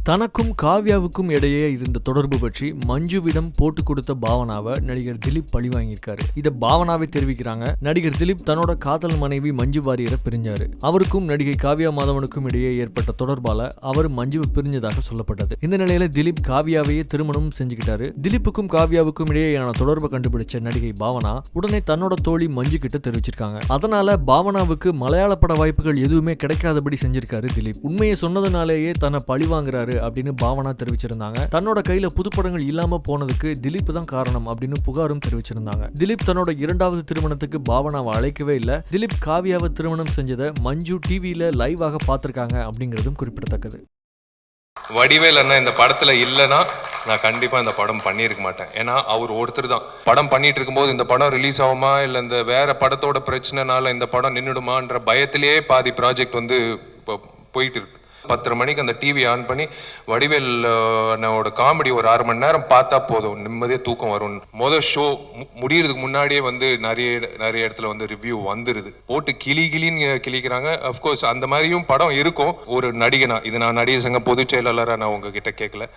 தனக்கும் காவ்யாவுக்கும் இடையே இருந்த தொடர்பு பற்றி மஞ்சுவிடம் போட்டு கொடுத்த பாவனாவை நடிகர் திலீப் பழி வாங்கியிருக்காரு. இத பாவனாவே தெரிவிக்கிறாங்க. நடிகர் திலீப் தன்னோட காதல் மனைவி மஞ்சு வாரியரை பிரிஞ்சாரு. அவருக்கும் நடிகை காவ்யா மாதவனுக்கும் இடையே ஏற்பட்ட தொடர்பால அவர் மஞ்சுவை பிரிஞ்சதாக சொல்லப்பட்டது. இந்த நிலையில திலீப் காவ்யாவையே திருமணம் செஞ்சுக்கிட்டாரு. திலீப்புக்கும் காவ்யாவுக்கும் இடையேயான தொடர்பை கண்டுபிடிச்ச நடிகை பாவனா உடனே தன்னோட தோழி மஞ்சு கிட்ட தெரிவிச்சிருக்காங்க. அதனால பாவனாவுக்கு மலையாள பட வாய்ப்புகள் எதுவுமே கிடைக்காதபடி செஞ்சிருக்காரு திலீப். உண்மையை சொன்னதுனாலேயே தன்னை பழி வாங்குறாரு அப்படின்னு பாவனா தெரிவிச்சிருந்தாங்க. தன்னோட கையில புதுப்படங்கள் இல்லாம போனதுக்கு திலீப் தான் காரணம் அப்படின்னு புகாரும் தெரிவிச்சிருந்தாங்க. திலீப் தன்னோட இரண்டாவது திருமணத்துக்கு பாவனாவை அழைக்கவே இல்ல. திலீப் காவ்யாவை திருமணம் செஞ்சதை மஞ்சு டிவியில லைவாக பார்த்திருக்காங்க அப்படிங்கிறதும் குறிப்பிடத்தக்கது. வடிவேல் அண்ணா இந்த படத்துல இல்லைன்னா நான் கண்டிப்பா இந்த படம் பண்ணியிருக்க மாட்டேன். ஏன்னா அவர் ஒருத்தர் தான் படம் பண்ணிட்டு இருக்கும்போது இந்த படம் ரிலீஸ் ஆகுமா இல்ல இந்த வேற படத்தோட பிரச்சனைனால இந்த படம் நின்றுடுமான்ற பயத்திலேயே பாதி ப்ராஜெக்ட் வந்து போயிட்டு இருக்கு. 10:30 மணிக்கு அந்த டிவி ஆன் பண்ணி வடிவேல் அண்ணாவோட காமெடி ஒரு 6 மணி நேரம் பார்த்தா போதும், நிம்மதியே தூக்கம் வரும். முதல் ஷோ முடியறதுக்கு முன்னாடியே வந்து நிறைய இடத்துல வந்து ரிவ்யூ வந்துருது. போட்டு கிளின்னு கிளிக்கிறாங்க. அப்கோர்ஸ் அந்த மாதிரியும் படம் இருக்கும். ஒரு நடிகனா, இது நான் நடிகர் சங்க பொதுச் செயலாளராக நான் உங்ககிட்ட கேட்கல.